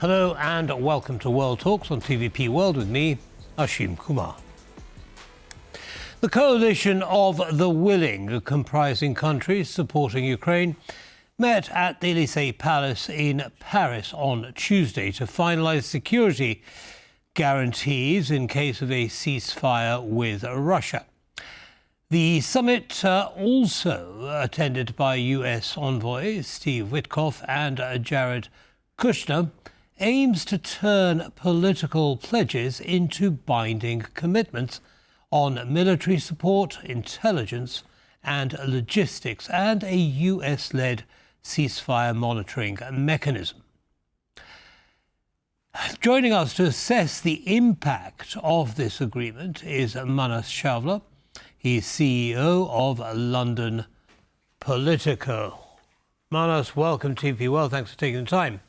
Hello and welcome to World Talks on TVP World with me, Ashim Kumar. The coalition of the willing, comprising countries supporting Ukraine, met at the Élysée Palace in Paris on Tuesday to finalise security guarantees in case of a ceasefire with Russia. The summit, also attended by US envoy Steve Witkoff and Jared Kushner, aims to turn political pledges into binding commitments on military support, intelligence and logistics, and a US-led ceasefire monitoring mechanism. Joining us to assess the impact of this agreement is Manas Chawla. He's CEO of London Politico. Manas, welcome to TVP World. Thanks for taking the time.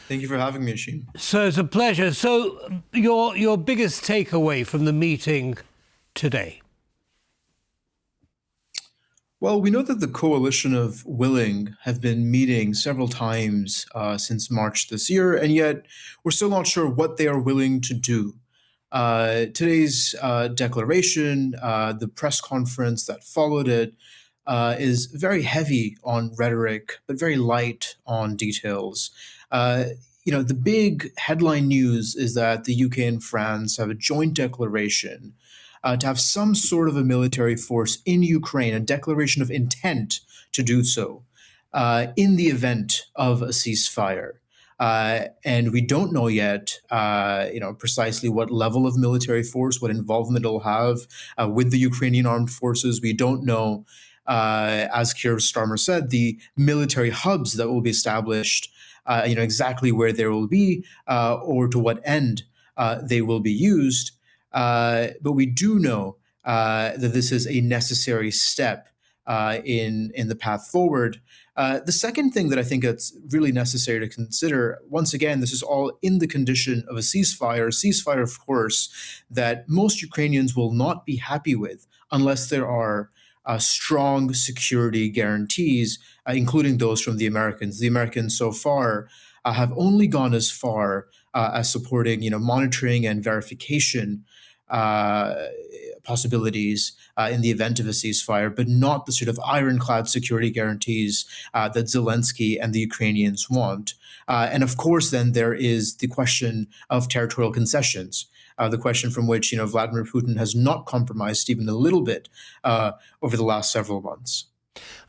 Thank you for having me, Ashim. So it's a pleasure. So your biggest takeaway from the meeting today? Well, we know that the coalition of willing have been meeting several times since March this year, and yet we're still not sure what they are willing to do. Today's declaration, the press conference that followed it, is very heavy on rhetoric, but very light on details. The big headline news is that the UK and France have a joint declaration to have some sort of a military force in Ukraine, a declaration of intent to do so in the event of a ceasefire. And we don't know yet, precisely what level of military force, what involvement it'll have with the Ukrainian armed forces. We don't know, as Keir Starmer said, the military hubs that will be established, exactly where there will be or to what end they will be used. But we do know that this is a necessary step in the path forward. The second thing that I think that's really necessary to consider, once again, this is all in the condition of a ceasefire, of course, that most Ukrainians will not be happy with unless there are strong security guarantees, including those from the Americans. The Americans so far have only gone as far as supporting, monitoring and verification possibilities in the event of a ceasefire, but not the sort of ironclad security guarantees that Zelensky and the Ukrainians want. And of course, then there is the question of territorial concessions, the question from which, Vladimir Putin has not compromised even a little bit over the last several months.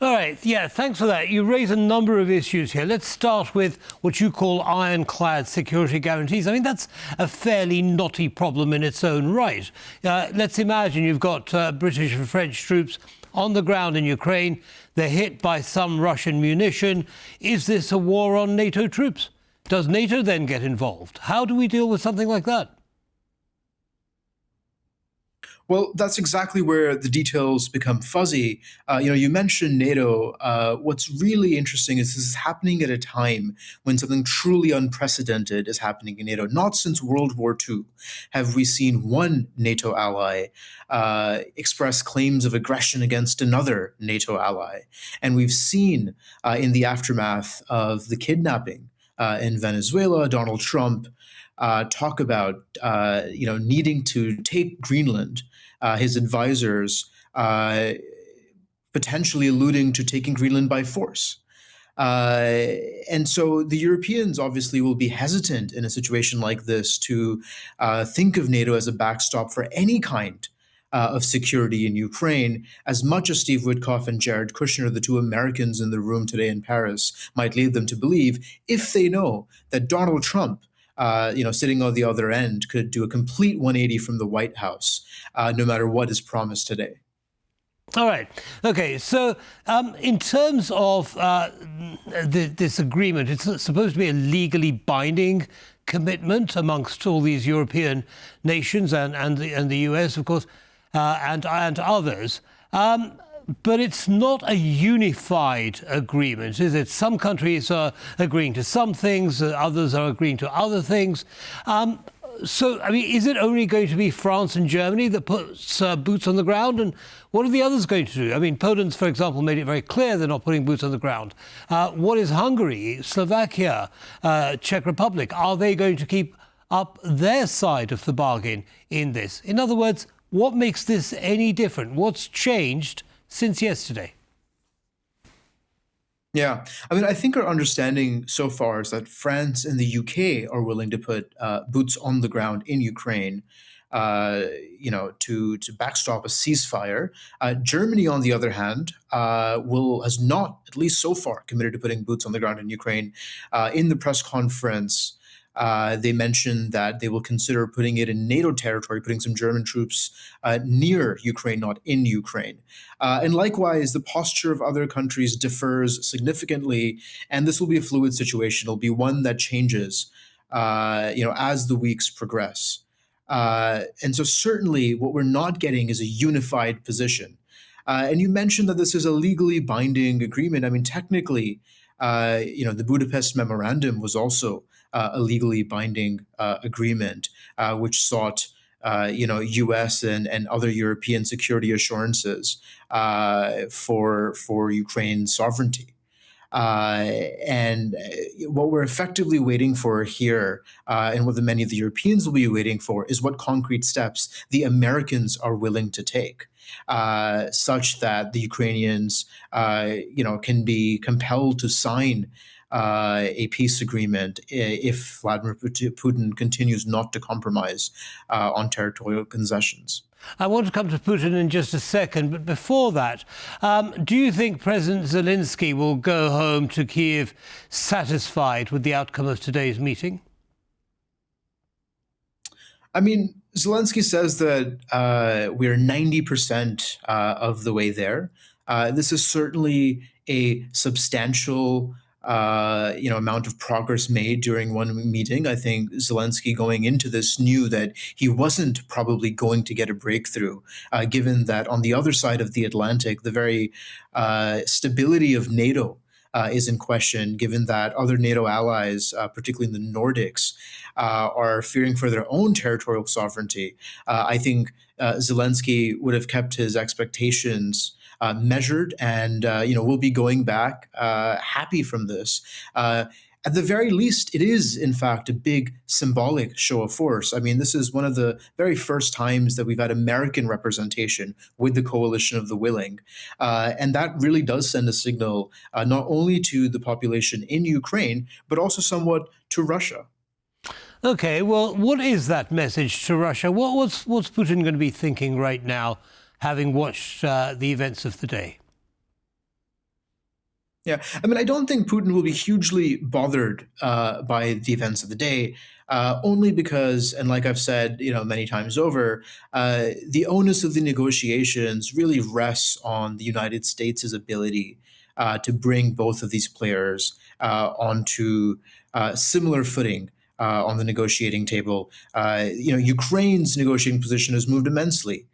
All right. Yeah, thanks for that. You raise a number of issues here. Let's start with what you call ironclad security guarantees. I mean, that's a fairly knotty problem in its own right. Let's imagine you've got British and French troops on the ground in Ukraine. They're hit by some Russian munition. Is this a war on NATO troops? Does NATO then get involved? How do we deal with something like that? Well, that's exactly where the details become fuzzy. You mentioned NATO. What's really interesting is this is happening at a time when something truly unprecedented is happening in NATO. Not since World War II have we seen one NATO ally express claims of aggression against another NATO ally. And we've seen in the aftermath of the kidnapping in Venezuela, Donald Trump talk about needing to take Greenland. His advisors potentially alluding to taking Greenland by force. And so the Europeans obviously will be hesitant in a situation like this to think of NATO as a backstop for any kind of security in Ukraine, as much as Steve Witkoff and Jared Kushner, the two Americans in the room today in Paris, might lead them to believe, if they know that Donald Trump sitting on the other end could do a complete 180 from the White House, no matter what is promised today. All right. Okay. So in terms of this agreement, it's supposed to be a legally binding commitment amongst all these European nations and the US, of course, and others. But it's not a unified agreement, is it? Some countries are agreeing to some things, others are agreeing to other things. So, I mean, is it only going to be France and Germany that puts boots on the ground? And what are the others going to do? I mean, Poland, for example, made it very clear they're not putting boots on the ground. What is Hungary, Slovakia, Czech Republic? Are they going to keep up their side of the bargain in this? In other words, what makes this any different? What's changed since yesterday? Yeah, I mean, I think our understanding so far is that France and the UK are willing to put boots on the ground in Ukraine, uh, to backstop a ceasefire. Germany, on the other hand, will has not, at least so far, committed to putting boots on the ground in Ukraine. In the press conference, they mentioned that they will consider putting it in NATO territory, putting some German troops near Ukraine, not in Ukraine. And likewise, the posture of other countries differs significantly, and this will be a fluid situation. It'll be one that changes, as the weeks progress. And so certainly what we're not getting is a unified position. And you mentioned that this is a legally binding agreement. I mean, technically, the Budapest Memorandum was also a legally binding agreement, which sought, U.S. and other European security assurances for Ukraine's sovereignty. And what we're effectively waiting for here, and what many of the Europeans will be waiting for, is what concrete steps the Americans are willing to take, such that the Ukrainians, can be compelled to sign a peace agreement if Vladimir Putin continues not to compromise on territorial concessions. I want to come to Putin in just a second, but before that, do you think President Zelensky will go home to Kyiv satisfied with the outcome of today's meeting? I mean, Zelensky says that we're 90% of the way there. This is certainly a substantial amount of progress made during one meeting. I think Zelensky going into this knew that he wasn't probably going to get a breakthrough, given that on the other side of the Atlantic, the very stability of NATO is in question, given that other NATO allies, particularly in the Nordics, are fearing for their own territorial sovereignty. I think Zelensky would have kept his expectations measured, and we'll be going back happy from this. At the very least, it is, in fact, a big symbolic show of force. I mean, this is one of the very first times that we've had American representation with the coalition of the willing. And that really does send a signal not only to the population in Ukraine, but also somewhat to Russia. OK, well, what is that message to Russia? What's Putin going to be thinking right now, having watched the events of the day? Yeah, I mean, I don't think Putin will be hugely bothered by the events of the day, only because, and like I've said, many times over, the onus of the negotiations really rests on the United States' ability to bring both of these players onto similar footing on the negotiating table. Ukraine's negotiating position has moved immensely.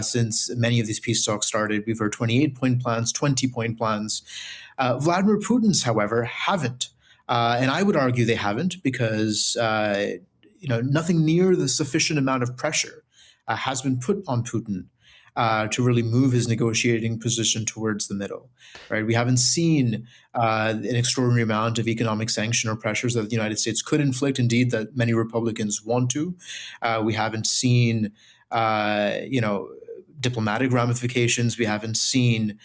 Since many of these peace talks started. We've heard 28-point plans, 20-point plans. Vladimir Putin's, however, haven't. And I would argue they haven't because, nothing near the sufficient amount of pressure has been put on Putin to really move his negotiating position towards the middle. Right? We haven't seen an extraordinary amount of economic sanction or pressures that the United States could inflict, indeed, that many Republicans want to. We haven't seen diplomatic ramifications. We haven't seen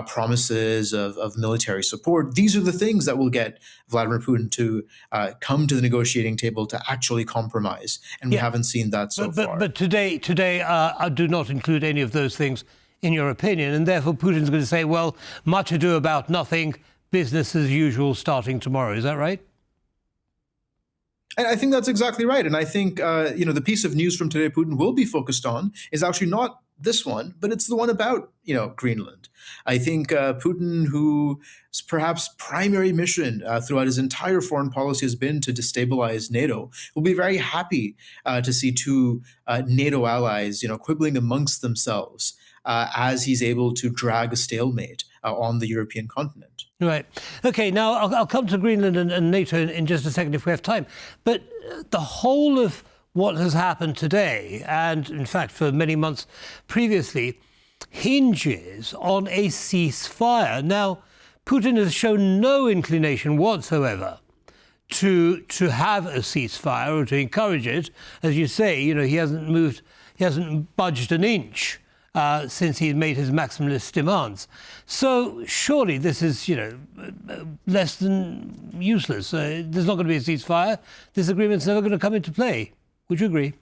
promises of military support. These are the things that will get Vladimir Putin to come to the negotiating table to actually compromise. And we haven't seen that so far. But today I do not include any of those things in your opinion. And therefore, Putin's going to say, well, much ado about nothing, business as usual starting tomorrow. Is that right? And I think that's exactly right. And I think, the piece of news from today Putin will be focused on is actually not this one, but it's the one about, Greenland. I think Putin, whose perhaps primary mission throughout his entire foreign policy has been to destabilize NATO, will be very happy to see two NATO allies, quibbling amongst themselves as he's able to drag a stalemate on the European continent. Right. OK, now I'll come to Greenland and NATO in just a second if we have time. But the whole of what has happened today, and in fact for many months previously, hinges on a ceasefire. Now, Putin has shown no inclination whatsoever to have a ceasefire or to encourage it. As you say, he hasn't budged an inch since he made his maximalist demands. So surely this is, less than useless. There's not going to be a ceasefire. This agreement's never going to come into play. Would you agree?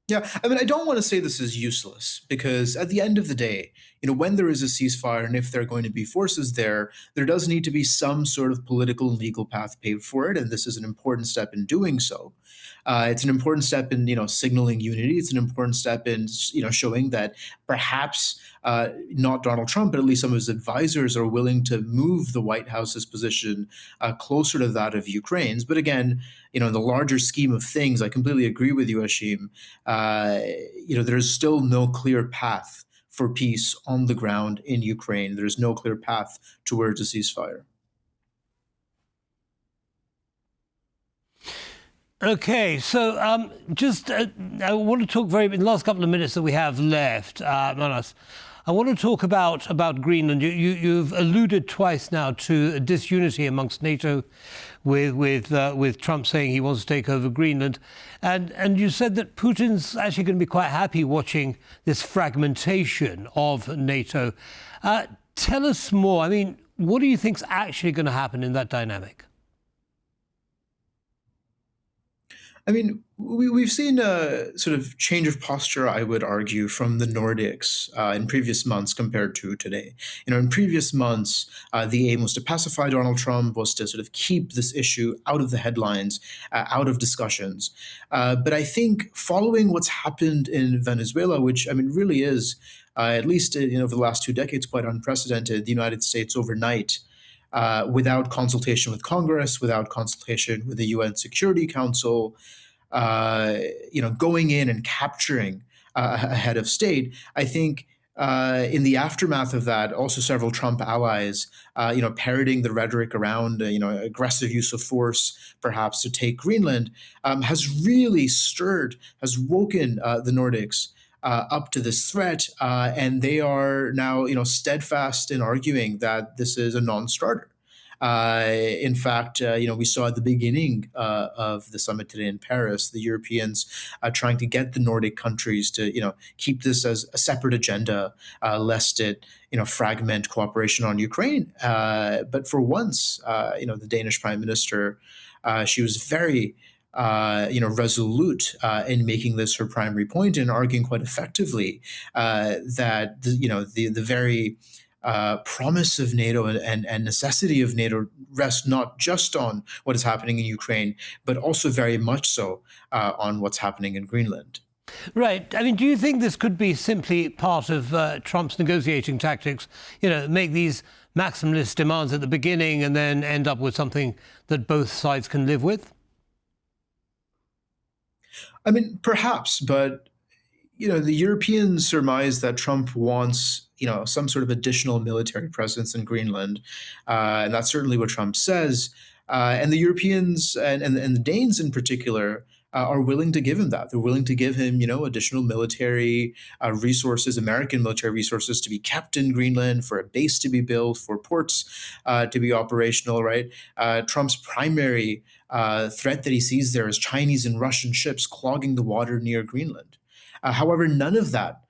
Yeah, I mean, I don't want to say this is useless because at the end of the day, when there is a ceasefire and if there are going to be forces there, there does need to be some sort of political and legal path paved for it, and this is an important step in doing so. It's an important step in, signaling unity. It's an important step in, showing that perhaps not Donald Trump, but at least some of his advisors are willing to move the White House's position closer to that of Ukraine's. But again, in the larger scheme of things, I completely agree with you, Ashim. There's still no clear path for peace on the ground in Ukraine. There's no clear path towards a ceasefire. Okay, so I want to talk in the last couple of minutes that we have left, Manas, I want to talk about Greenland. You've alluded twice now to a disunity amongst NATO, with Trump saying he wants to take over Greenland, and you said that Putin's actually going to be quite happy watching this fragmentation of NATO. Tell us more. I mean, what do you think's actually going to happen in that dynamic? I mean, we've seen a sort of change of posture, I would argue, from the Nordics in previous months compared to today. In previous months, the aim was to pacify Donald Trump, was to sort of keep this issue out of the headlines, out of discussions. But I think following what's happened in Venezuela, which, I mean, really is, at least over the last 2 decades, quite unprecedented, the United States overnight, without consultation with Congress, without consultation with the UN Security Council, going in and capturing a head of state. I think in the aftermath of that, also several Trump allies, parroting the rhetoric around, aggressive use of force, perhaps to take Greenland, has really has woken the Nordics up to this threat, and they are now, steadfast in arguing that this is a non-starter. In fact, we saw at the beginning of the summit today in Paris, the Europeans trying to get the Nordic countries to, keep this as a separate agenda, lest it, fragment cooperation on Ukraine. But for once, the Danish Prime Minister, she was very resolute in making this her primary point and arguing quite effectively that the very promise of NATO and necessity of NATO rests not just on what is happening in Ukraine, but also very much so on what's happening in Greenland. Right. I mean, do you think this could be simply part of Trump's negotiating tactics? Make these maximalist demands at the beginning and then end up with something that both sides can live with? I mean, perhaps, but the Europeans surmise that Trump wants, some sort of additional military presence in Greenland, and that's certainly what Trump says. And the Europeans and the Danes in particular are willing to give him that. They're willing to give him, additional military resources, American military resources to be kept in Greenland, for a base to be built, for ports to be operational, right? Trump's primary threat that he sees there is Chinese and Russian ships clogging the water near Greenland. However, none of that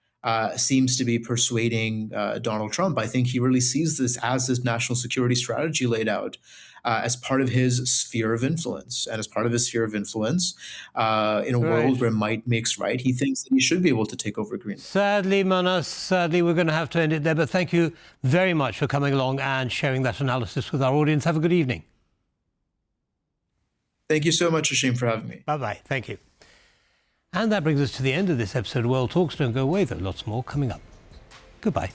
seems to be persuading Donald Trump. I think he really sees this as his national security strategy laid out as part of his sphere of influence. And as part of his sphere of influence, in a world where might makes right, he thinks that he should be able to take over Greenland. Sadly, Manas, we're going to have to end it there. But thank you very much for coming along and sharing that analysis with our audience. Have a good evening. Thank you so much, Ashim, for having me. Bye-bye. Thank you. And that brings us to the end of this episode of World Talks. Don't go away, though. Lots more coming up. Goodbye.